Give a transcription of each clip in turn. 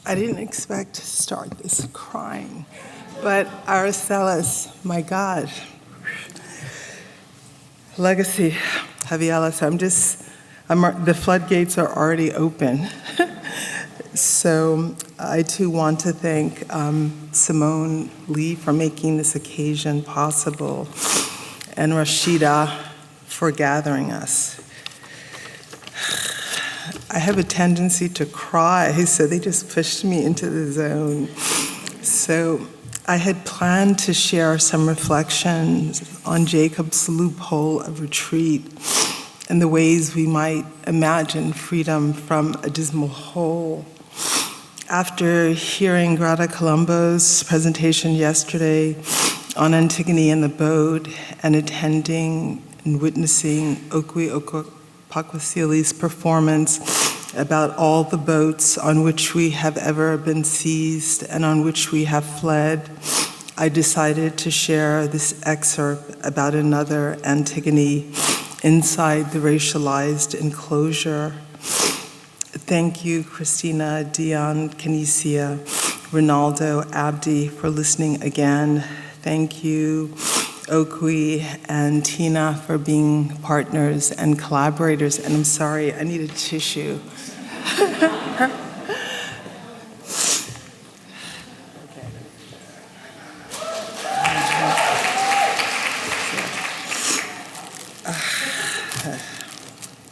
I didn't expect to start this crying, but Aracelis, my God. Legacy, Javielis, the floodgates are already open. So I too want to thank Simone Leigh for making this occasion possible, and Rashida for gathering us. I have a tendency to cry, so they just pushed me into the zone. So I had planned to share some reflections on Jacob's loophole of retreat and the ways we might imagine freedom from a dismal hole. After hearing Greta Colombo's presentation yesterday on Antigone and the boat and attending and witnessing Okwe Okwakwasili's performance about all the boats on which we have ever been seized and on which we have fled, I decided to share this excerpt about another Antigone inside the racialized enclosure. Thank you, Christina, Dion, Canisia, Ronaldo, Abdi, for listening again. Thank you, Okwe and Tina, for being partners and collaborators. And I'm sorry, I need a tissue.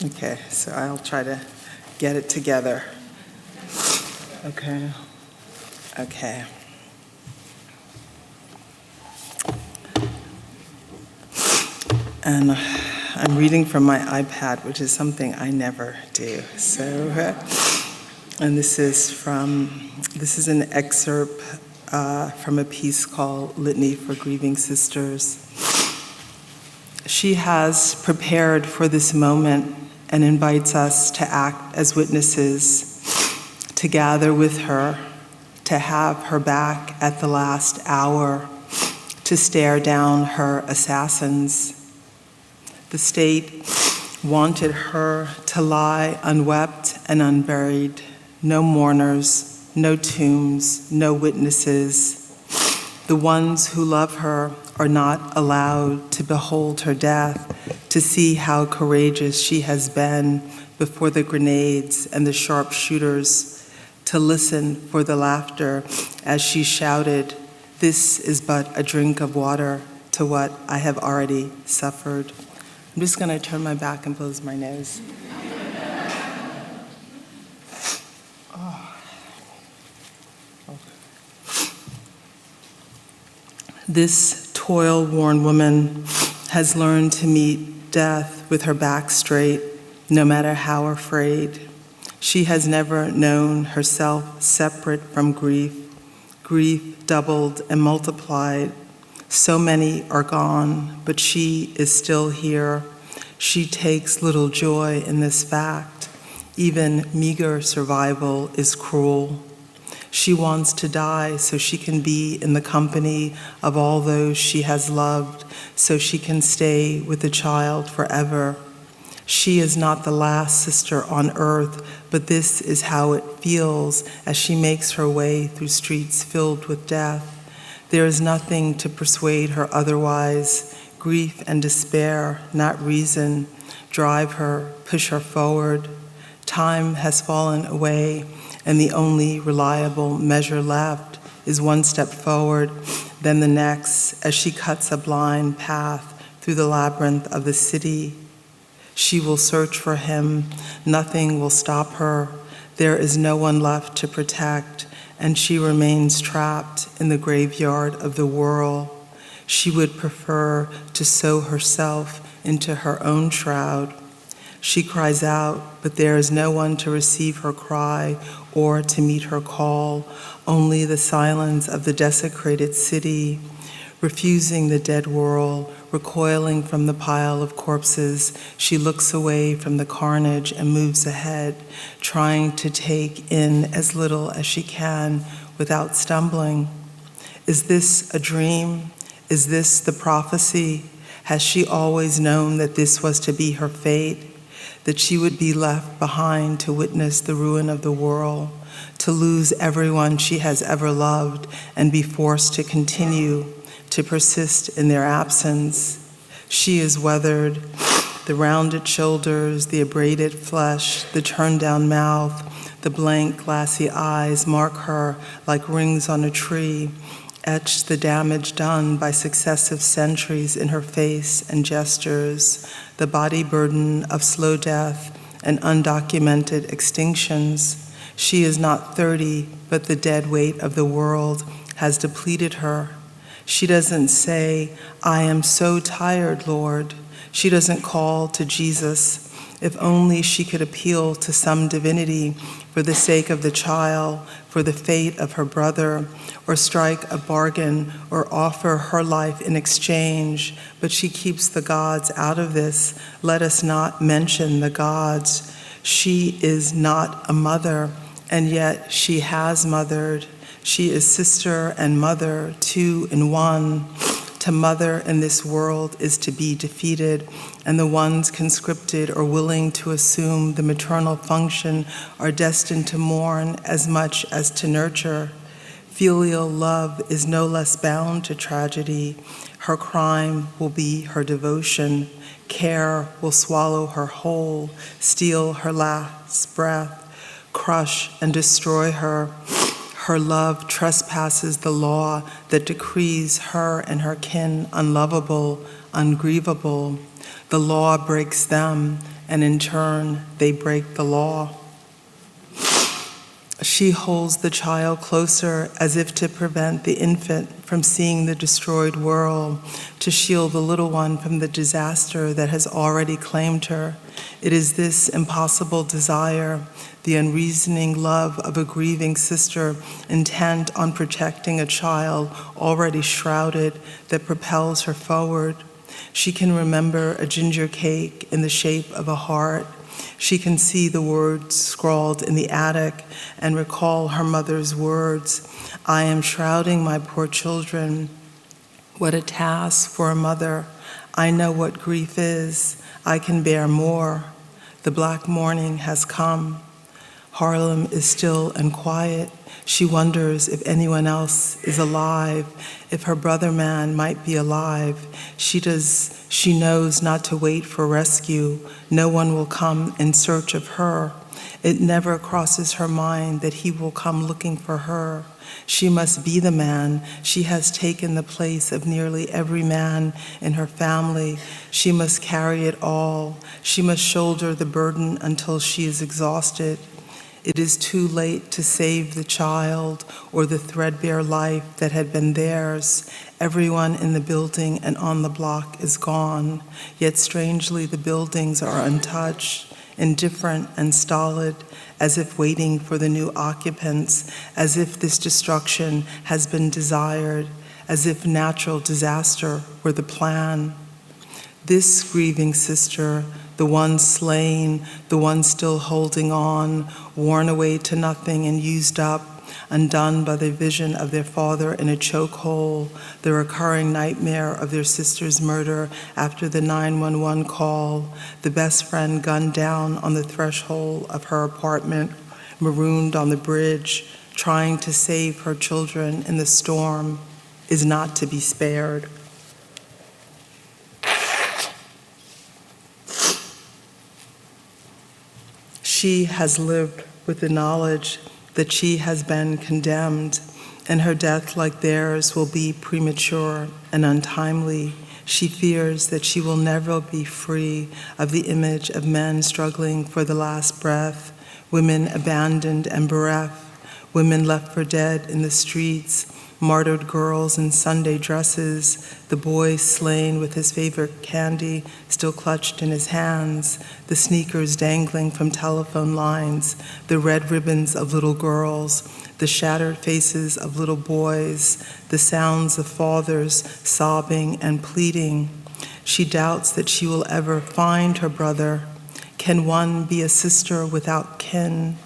Okay, so I'll try to get it together. Okay. And I'm reading from my iPad, which is something I never do. So, and this is an excerpt from a piece called Litany for Grieving Sisters. She has prepared for this moment and invites us to act as witnesses, to gather with her, to have her back at the last hour, to stare down her assassins. The state wanted her to lie unwept and unburied, no mourners, no tombs, no witnesses. The ones who love her are not allowed to behold her death, to see how courageous she has been before the grenades and the sharpshooters, to listen for the laughter as she shouted, "This is but a drink of water to what I have already suffered." I'm just going to turn my back and close my nose. This toil-worn woman has learned to meet death with her back straight, no matter how afraid. She has never known herself separate from grief, grief doubled and multiplied. So many are gone, but she is still here. She takes little joy in this fact. Even meager survival is cruel. She wants to die so she can be in the company of all those she has loved, so she can stay with the child forever. She is not the last sister on earth, but this is how it feels as she makes her way through streets filled with death. There is nothing to persuade her otherwise. Grief and despair, not reason, drive her, push her forward. Time has fallen away, and the only reliable measure left is one step forward, then the next, as she cuts a blind path through the labyrinth of the city. She will search for him. Nothing will stop her. There is no one left to protect, and she remains trapped in the graveyard of the whirl. She would prefer to sew herself into her own shroud. She cries out, but there is no one to receive her cry or to meet her call, only the silence of the desecrated city. Refusing the dead whirl, recoiling from the pile of corpses, she looks away from the carnage and moves ahead, trying to take in as little as she can without stumbling. Is this a dream? Is this the prophecy? Has she always known that this was to be her fate? that she would be left behind to witness the ruin of the world, to lose everyone she has ever loved and be forced to continue to persist in their absence. She is weathered. The rounded shoulders, the abraded flesh, the turned-down mouth, the blank, glassy eyes mark her like rings on a tree, etch the damage done by successive centuries in her face and gestures, the body burden of slow death and undocumented extinctions. She is not 30, but the dead weight of the world has depleted her. She doesn't say, "I am so tired, Lord." She doesn't call to Jesus. If only she could appeal to some divinity for the sake of the child, for the fate of her brother, or strike a bargain or offer her life in exchange. But she keeps the gods out of this. Let us not mention the gods. She is not a mother, and yet she has mothered. She is sister and mother, two in one. To mother in this world is to be defeated, and the ones conscripted or willing to assume the maternal function are destined to mourn as much as to nurture. Filial love is no less bound to tragedy. Her crime will be her devotion. Care will swallow her whole, steal her last breath, crush and destroy her. Her love trespasses the law that decrees her and her kin unlovable, ungrievable. The law breaks them, and in turn, they break the law. She holds the child closer as if to prevent the infant from seeing the destroyed world, to shield the little one from the disaster that has already claimed her. It is this impossible desire, the unreasoning love of a grieving sister intent on protecting a child already shrouded, that propels her forward. She can remember a ginger cake in the shape of a heart. She can see the words scrawled in the attic and recall her mother's words. "I am shrouding my poor children." What a task for a mother. I know what grief is. I can bear more. The black morning has come. Harlem is still and quiet. She wonders if anyone else is alive, if her brother man might be alive. She knows not to wait for rescue. No one will come in search of her. It never crosses her mind that he will come looking for her. She must be the man. She has taken the place of nearly every man in her family. She must carry it all. She must shoulder the burden until she is exhausted. It is too late to save the child or the threadbare life that had been theirs. Everyone in the building and on the block is gone, yet strangely the buildings are untouched, indifferent and stolid, as if waiting for the new occupants, as if this destruction has been desired, as if natural disaster were the plan. This grieving sister, the one slain, the one still holding on, worn away to nothing and used up, undone by the vision of their father in a chokehold, the recurring nightmare of their sister's murder after the 911 call, the best friend gunned down on the threshold of her apartment, marooned on the bridge, trying to save her children in the storm, is not to be spared. She has lived with the knowledge that she has been condemned, and her death, like theirs, will be premature and untimely. She fears that she will never be free of the image of men struggling for the last breath, women abandoned and bereft, women left for dead in the streets, martyred girls in Sunday dresses, the boy slain with his favorite candy still clutched in his hands, the sneakers dangling from telephone lines, the red ribbons of little girls, the shattered faces of little boys, the sounds of fathers sobbing and pleading. She doubts that she will ever find her brother. Can one be a sister without kin?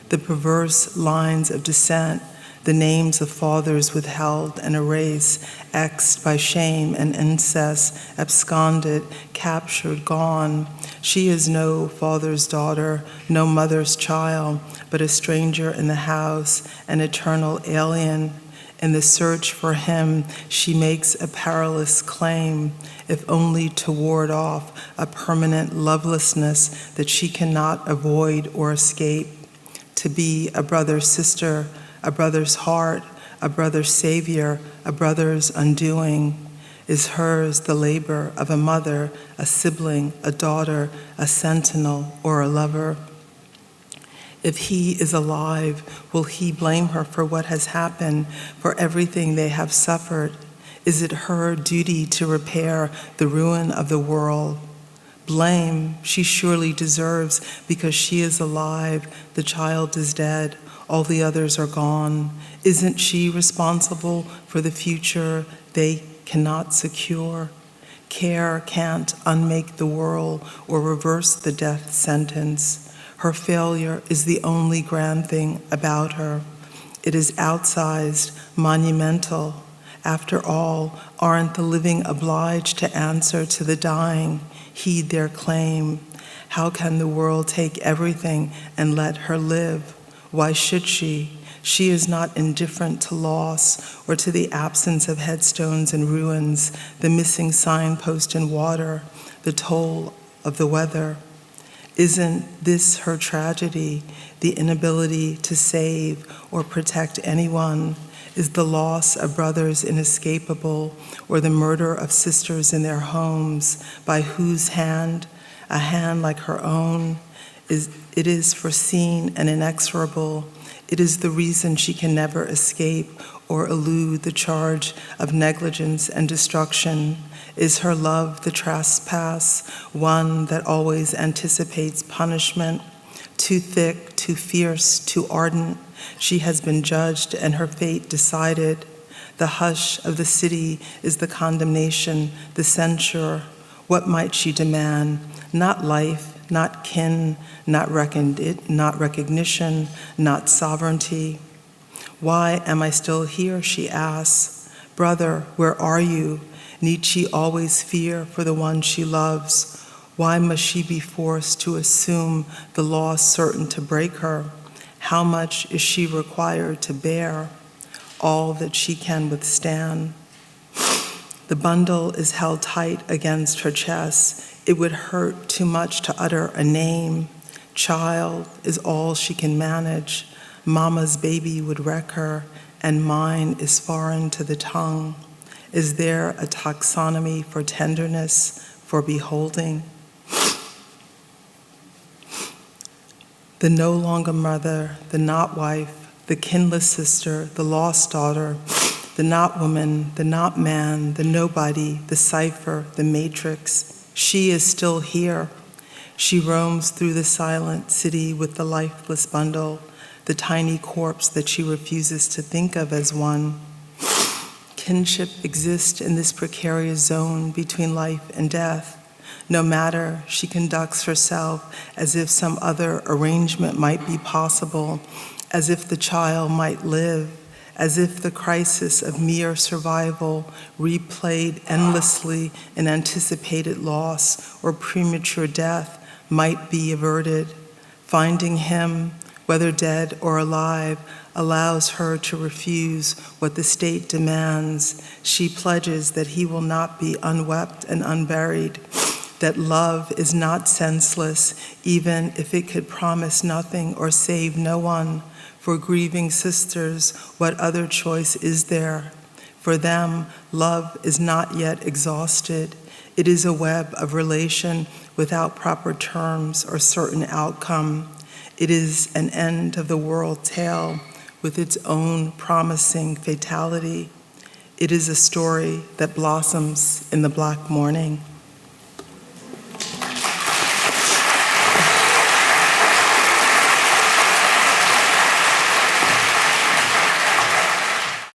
The perverse lines of descent, the names of fathers withheld and erased, exed by shame and incest, absconded, captured, gone. She is no father's daughter, no mother's child, but a stranger in the house, an eternal alien. In the search for him, she makes a perilous claim, if only to ward off a permanent lovelessness that she cannot avoid or escape. To be a brother's sister, a brother's heart, a brother's savior, a brother's undoing, is hers the labor of a mother, a sibling, a daughter, a sentinel, or a lover. If he is alive, will he blame her for what has happened, for everything they have suffered? Is it her duty to repair the ruin of the world? Blame she surely deserves, because she is alive, the child is dead, all the others are gone. Isn't she responsible for the future they cannot secure? Care can't unmake the world or reverse the death sentence. Her failure is the only grand thing about her. It is outsized, monumental. After all, aren't the living obliged to answer to the dying, heed their claim? How can the world take everything and let her live? Why should she? She is not indifferent to loss or to the absence of headstones and ruins, the missing signpost in water, the toll of the weather. Isn't this her tragedy, the inability to save or protect anyone? Is the loss of brothers inescapable, or the murder of sisters in their homes, by whose hand, a hand like her own, it is foreseen and inexorable? It is the reason she can never escape or elude the charge of negligence and destruction. Is her love the trespass, one that always anticipates punishment? Too thick, too fierce, too ardent, she has been judged and her fate decided. The hush of the city is the condemnation, the censure. What might she demand? Not life, not kin, not recognition, not sovereignty. Why am I still here, she asks. Brother, where are you? Need she always fear for the one she loves? Why must she be forced to assume the loss certain to break her? How much is she required to bear? All that she can withstand. The bundle is held tight against her chest. It would hurt too much to utter a name. Child is all she can manage. Mama's baby would wreck her, and mine is foreign to the tongue. Is there a taxonomy for tenderness, for beholding? The no longer mother, the not wife, the kinless sister, the lost daughter, the not woman, the not man, the nobody, the cipher, the matrix. She is still here. She roams through the silent city with the lifeless bundle, the tiny corpse that she refuses to think of as one. Kinship exists in this precarious zone between life and death. No matter, she conducts herself as if some other arrangement might be possible, as if the child might live, as if the crisis of mere survival, replayed endlessly in anticipated loss or premature death, might be averted. Finding him, whether dead or alive, allows her to refuse what the state demands. She pledges that he will not be unwept and unburied, that love is not senseless, even if it could promise nothing or save no one. For grieving sisters, what other choice is there? For them, love is not yet exhausted. It is a web of relation without proper terms or certain outcome. It is an end of the world tale with its own promising fatality. It is a story that blossoms in the black morning.